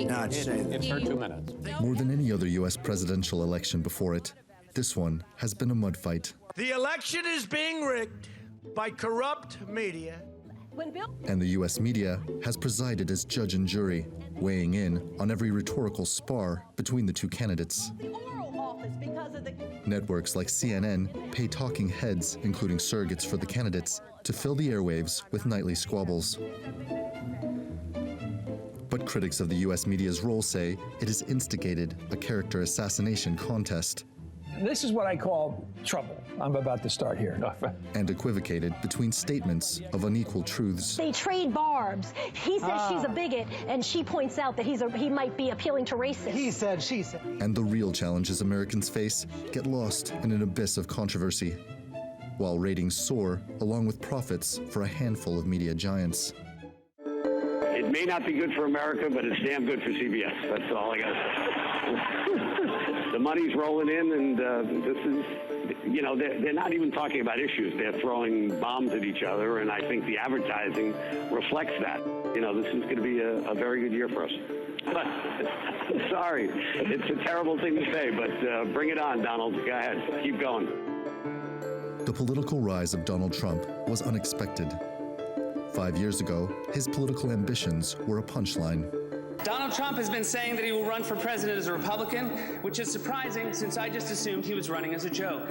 not say that. It's her 2 minutes. More than any other U.S. presidential election before it, this one has been a mud fight. The election is being rigged by corrupt media. And the U.S. media has presided as judge and jury, weighing in on every rhetorical spar between the two candidates. Networks like CNN pay talking heads, including surrogates for the candidates, to fill the airwaves with nightly squabbles. But critics of the U.S. media's role say it has instigated a character assassination contest. This is what I call trouble. I'm about to start here. And equivocated between statements of unequal truths. They trade barbs. He says she's a bigot, and she points out that he might be appealing to racists. He said, she said. And the real challenges Americans face get lost in an abyss of controversy, while ratings soar along with profits for a handful of media giants. It may not be good for America, but it's damn good for CBS. That's all I got to say. The money's rolling in, and this is, you know, they're not even talking about issues. They're throwing bombs at each other, and I think the advertising reflects that. You know, this is going to be a very good year for us. But, sorry, it's a terrible thing to say, but bring it on, Donald. Go ahead. Keep going. The political rise of Donald Trump was unexpected. 5 years ago, his political ambitions were a punchline. Donald Trump has been saying that he will run for president as a Republican, which is surprising since I just assumed he was running as a joke.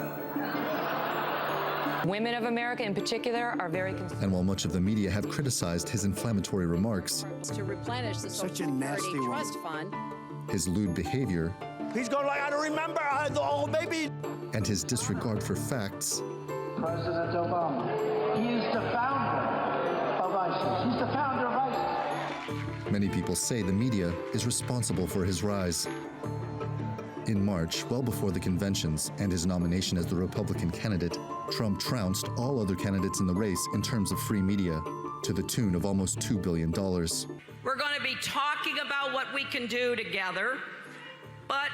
Women of America in particular are very concerned. And while much of the media have criticized his inflammatory remarks, to replenish the Social Security Trust Fund, his lewd behavior, He's going like, I don't remember, maybe. And his disregard for facts, President Obama, he is the founder of ISIS. He's the founder of ISIS. many people say the media is responsible for his rise. In March, well before the conventions and his nomination as the Republican candidate, Trump trounced all other candidates in the race in terms of free media, to the tune of almost $2 billion. We're going to be talking about what we can do together, but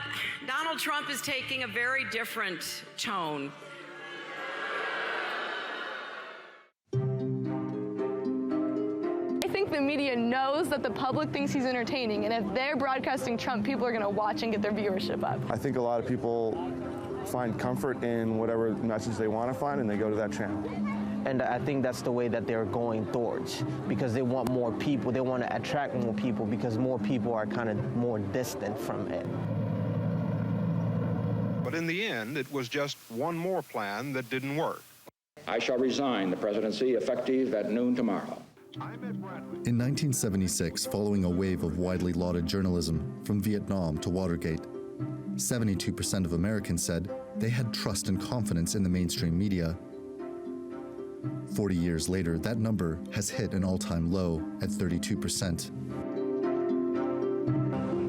Donald Trump is taking a very different tone. I think the media knows that the public thinks he's entertaining, and if they're broadcasting Trump, people are going to watch and get their viewership up. I think a lot of people find comfort in whatever message they want to find, and they go to that channel. And I think that's the way that they're going towards, because they want more people. They want to attract more people because more people are kind of more distant from it. But in the end, it was just one more plan that didn't work. I shall resign the presidency effective at noon tomorrow. In 1976, following a wave of widely lauded journalism from Vietnam to Watergate, 72% of Americans said they had trust and confidence in the mainstream media. 40 years later, that number has hit an all-time low at 32%.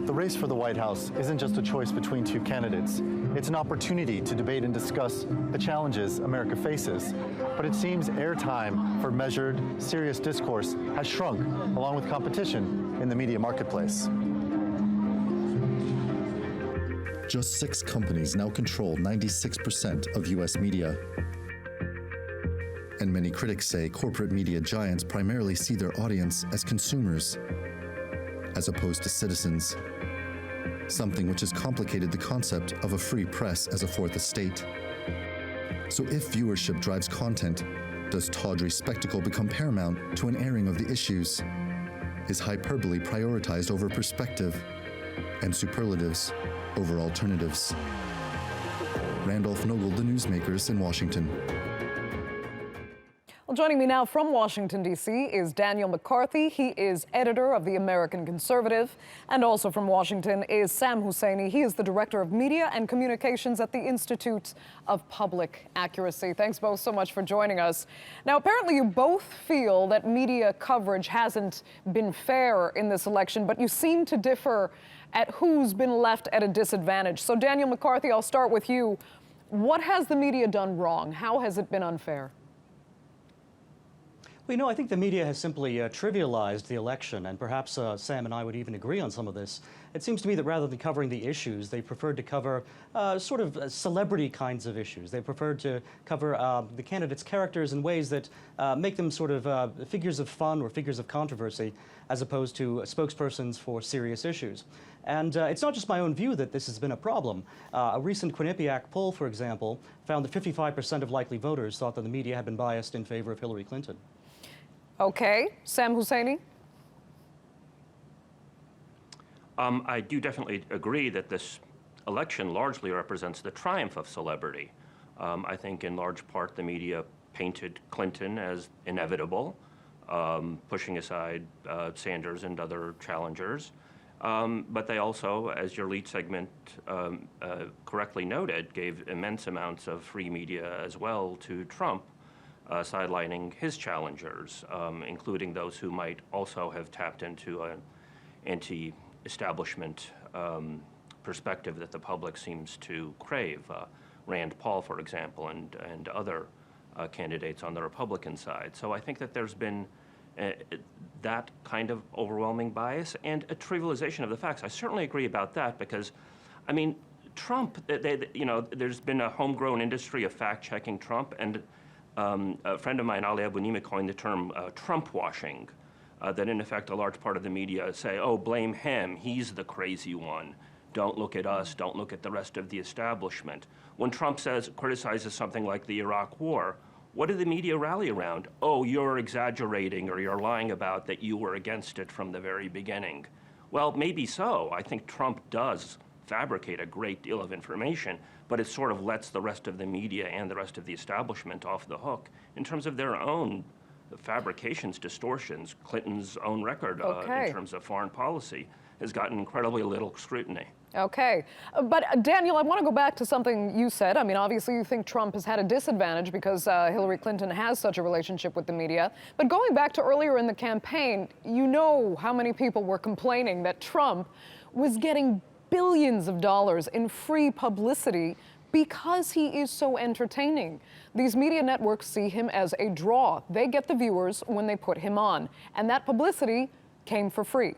The race for the White House isn't just a choice between two candidates. It's an opportunity to debate and discuss the challenges America faces. But it seems airtime for measured, serious discourse has shrunk, along with competition in the media marketplace. Just 6 companies now control 96% of U.S. media. And many critics say corporate media giants primarily see their audience as consumers, as opposed to citizens, something which has complicated the concept of a free press as a fourth estate. So if viewership drives content, does tawdry spectacle become paramount to an airing of the issues? Is hyperbole prioritized over perspective, and superlatives over alternatives? Randolph Noble, The Newsmakers in Washington. Well, joining me now from Washington, D.C. is Daniel McCarthy. He is editor of The American Conservative. And also from Washington is Sam Husseini. He is the Director of Media and Communications at the Institute of Public Accuracy. Thanks both so much for joining us. Now, apparently you both feel that media coverage hasn't been fair in this election, but you seem to differ at who's been left at a disadvantage. So, Daniel McCarthy, I'll start with you. What has the media done wrong? How has it been unfair? Well, I think the media has simply trivialized the election, and perhaps Sam and I would even agree on some of this. It seems to me that rather than covering the issues, they preferred to cover sort of celebrity kinds of issues. They preferred to cover the candidates' characters in ways that make them sort of figures of fun or figures of controversy, as opposed to spokespersons for serious issues. And it's not just my own view that this has been a problem. A recent Quinnipiac poll, for example, found that 55% of likely voters thought that the media had been biased in favor of Hillary Clinton. Okay, Sam Husseini? I do definitely agree that this election largely represents the triumph of celebrity. I think in large part the media painted Clinton as inevitable, pushing aside Sanders and other challengers. But they also, as your lead segment correctly noted, gave immense amounts of free media as well to Trump, sidelining his challengers, including those who might also have tapped into an anti-establishment perspective that the public seems to crave. Rand Paul, for example, and other candidates on the Republican side. So I think that there's been that kind of overwhelming bias and a trivialization of the facts. I certainly agree about that because, I mean, Trump, there's been a homegrown industry of fact-checking Trump, and a friend of mine, Ali Abunimah, coined the term Trump washing, that in effect a large part of the media say, oh, blame him, he's the crazy one. Don't look at us, don't look at the rest of the establishment. When Trump criticizes something like the Iraq War, what do the media rally around? Oh, you're exaggerating or you're lying about that you were against it from the very beginning. Well, maybe so. I think Trump does fabricate a great deal of information, but it sort of lets the rest of the media and the rest of the establishment off the hook in terms of their own fabrications, distortions. Clinton's own record in terms of foreign policy has gotten incredibly little scrutiny. Okay. But Daniel, I want to go back to something you said. I mean, obviously you think Trump has had a disadvantage because Hillary Clinton has such a relationship with the media. But going back to earlier in the campaign, you know how many people were complaining that Trump was getting billions of dollars in free publicity because he is so entertaining. These media networks see him as a draw. They get the viewers when they put him on. And that publicity came for free.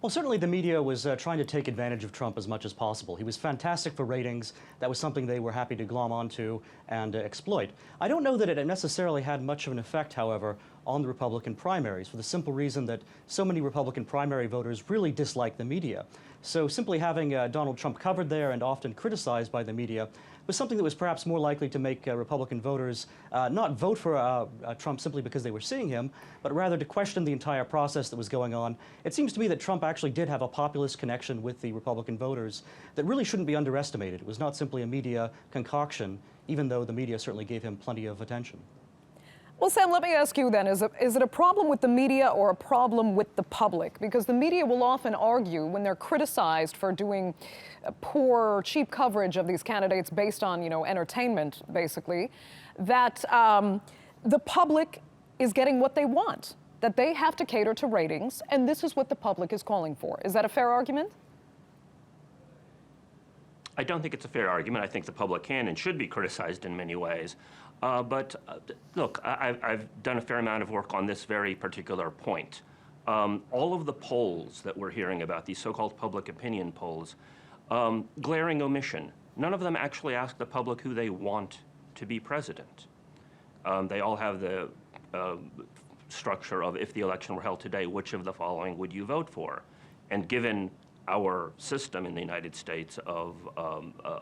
Well, certainly the media was trying to take advantage of Trump as much as possible. He was fantastic for ratings. That was something they were happy to glom onto and exploit. I don't know that it necessarily had much of an effect, however, on the Republican primaries, for the simple reason that so many Republican primary voters really dislike the media. So simply having Donald Trump covered there and often criticized by the media was something that was perhaps more likely to make Republican voters not vote for Trump simply because they were seeing him, but rather to question the entire process that was going on. It seems to me that Trump actually did have a populist connection with the Republican voters that really shouldn't be underestimated. It was not simply a media concoction, even though the media certainly gave him plenty of attention. Well, Sam, let me ask you then, is it a problem with the media or a problem with the public? Because the media will often argue when they're criticized for doing poor, cheap coverage of these candidates based on, entertainment, basically, that the public is getting what they want, that they have to cater to ratings, and this is what the public is calling for. Is that a fair argument? I don't think it's a fair argument. I think the public can and should be criticized in many ways. But look, I've done a fair amount of work on this very particular point. All of the polls that we're hearing about, these so-called public opinion polls, glaring omission. None of them actually ask the public who they want to be president. They all have the structure of, if the election were held today, which of the following would you vote for? And given our system in the United States of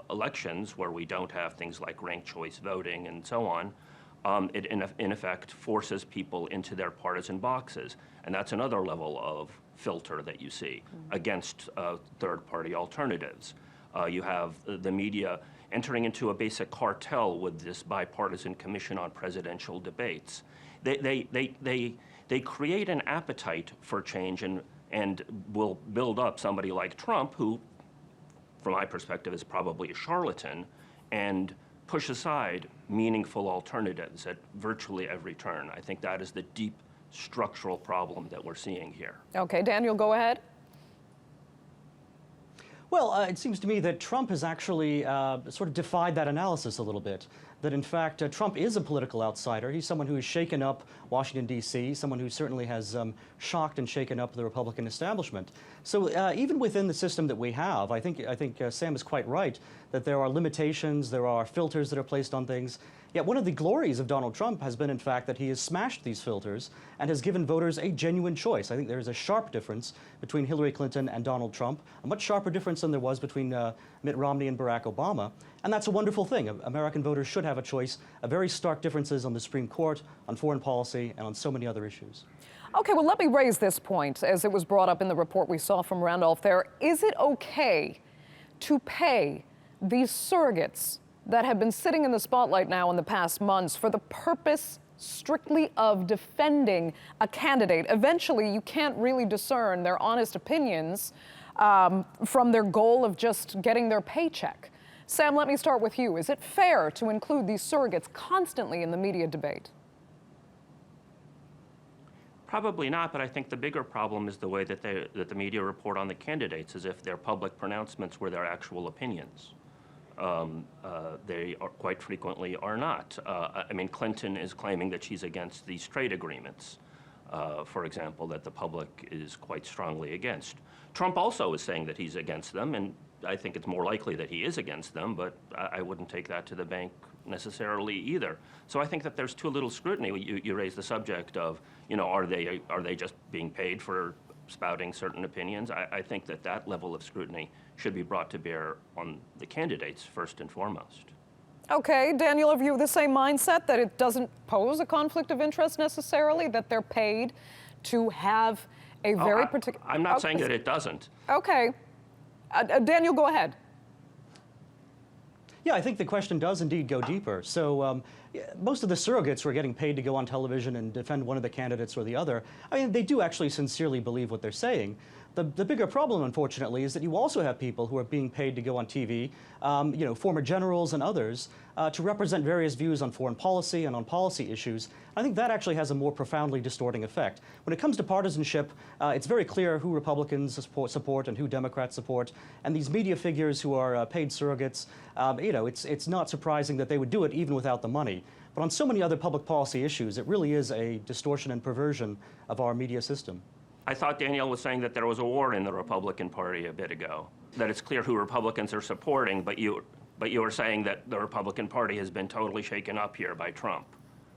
elections, where we don't have things like ranked choice voting and so on, it in effect forces people into their partisan boxes. And that's another level of filter that you see against third-party alternatives. You have the media entering into a basic cartel with this bipartisan commission on presidential debates. They create an appetite for change and will build up somebody like Trump, who, from my perspective, is probably a charlatan, and push aside meaningful alternatives at virtually every turn. I think that is the deep structural problem that we're seeing here. Okay, Daniel, go ahead. Well, it seems to me that Trump has actually sort of defied that analysis a little bit. that in fact Trump is a political outsider. He's someone who has shaken up Washington, D.C., someone who certainly has shocked and shaken up the Republican establishment. So even within the system that we have, I think Sam is quite right that there are limitations, there are filters that are placed on things. Yet one of the glories of Donald Trump has been, in fact, that he has smashed these filters and has given voters a genuine choice. I think there is a sharp difference between Hillary Clinton and Donald Trump, a much sharper difference than there was between Mitt Romney and Barack Obama. And that's a wonderful thing. American voters should have a choice, very stark differences on the Supreme Court, on foreign policy, and on so many other issues. Okay, well, let me raise this point, as it was brought up in the report we saw from Randolph there. Is it okay to pay these surrogates that have been sitting in the spotlight now in the past months for the purpose strictly of defending a candidate? Eventually, you can't really discern their honest opinions from their goal of just getting their paycheck. Sam, let me start with you. Is it fair to include these surrogates constantly in the media debate? Probably not, but I think the bigger problem is the way that the media report on the candidates as if their public pronouncements were their actual opinions. They quite frequently are not. I mean, Clinton is claiming that she's against these trade agreements, for example, that the public is quite strongly against. Trump also is saying that he's against them, and I think it's more likely that he is against them, but I wouldn't take that to the bank necessarily either. So I think that there's too little scrutiny. You raise the subject of, you know, are they just being paid for spouting certain opinions? I think that level of scrutiny should be brought to bear on the candidates first and foremost. Okay, Daniel, have you the same mindset that it doesn't pose a conflict of interest necessarily, that they're paid to have a very particular... I'm not saying that it doesn't. Okay. Daniel, go ahead. Yeah, I think the question does indeed go deeper. So most of the surrogates who are getting paid to go on television and defend one of the candidates or the other, I mean, they do actually sincerely believe what they're saying. The bigger problem, unfortunately, is that you also have people who are being paid to go on TV, you know, former generals and others, to represent various views on foreign policy and on policy issues. I think that actually has a more profoundly distorting effect. When it comes to partisanship, it's very clear who Republicans support and who Democrats support. And these media figures who are paid surrogates, you know, it's not surprising that they would do it even without the money. But on so many other public policy issues, it really is a distortion and perversion of our media system. I thought Daniel was saying that there was a war in the Republican Party a bit ago, that it's clear who Republicans are supporting, but you were saying that the Republican Party has been totally shaken up here by Trump.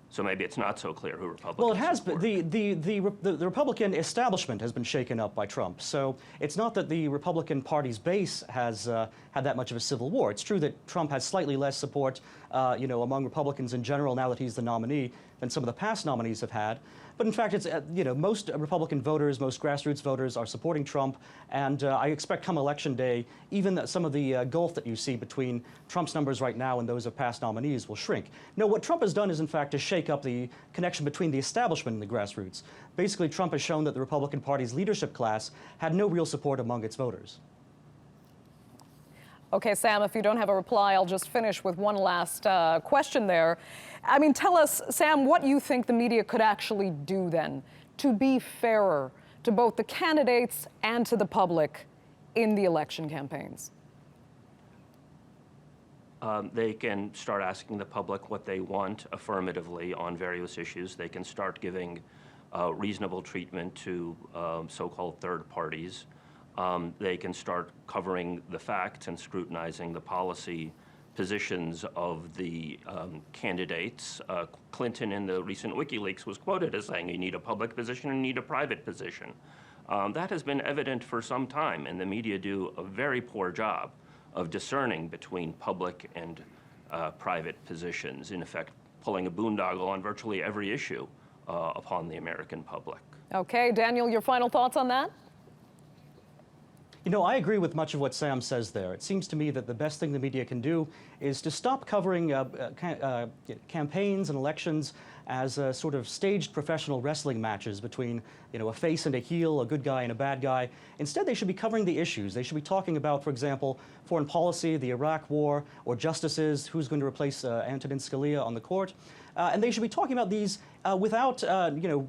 So maybe it's not so clear who Republicans Well, it has support. been. The Republican establishment has been shaken up by Trump. So it's not that the Republican Party's base has had that much of a civil war. It's true that Trump has slightly less support, you know, among Republicans in general now that he's the nominee than some of the past nominees have had. But in fact, it's, you know, most Republican voters, most grassroots voters are supporting Trump. And I expect come Election Day, even some of the gulf that you see between Trump's numbers right now and those of past nominees will shrink. No, what Trump has done is, in fact, to shake up the connection between the establishment and the grassroots. Basically, Trump has shown that the Republican Party's leadership class had no real support among its voters. Okay, Sam, if you don't have a reply, I'll just finish with one last question there. I mean, tell us, Sam, what you think the media could actually do then to be fairer to both the candidates and to the public in the election campaigns. They can start asking the public what they want affirmatively on various issues. They can start giving reasonable treatment to so-called third parties. They can start covering the facts and scrutinizing the policy positions of the candidates. Clinton in the recent WikiLeaks was quoted as saying you need a public position and you need a private position. That has been evident for some time, and the media do a very poor job of discerning between public and private positions, in effect pulling a boondoggle on virtually every issue upon the American public. Okay, Daniel, your final thoughts on that? You know, I agree with much of what Sam says there. It seems to me that the best thing the media can do is to stop covering campaigns and elections as sort of staged professional wrestling matches between, you know, a face and a heel, a good guy and a bad guy. Instead, they should be covering the issues. They should be talking about, for example, foreign policy, the Iraq War, or justices, who's going to replace Antonin Scalia on the court. And they should be talking about these without, you know,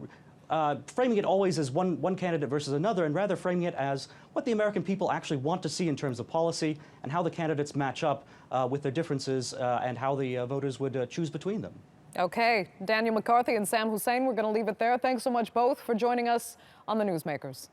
framing it always as one candidate versus another, and rather framing it as what the American people actually want to see in terms of policy and how the candidates match up with their differences and how the voters would choose between them. Okay, Daniel McCarthy and Sam Hussein, we're going to leave it there. Thanks so much both for joining us on the Newsmakers.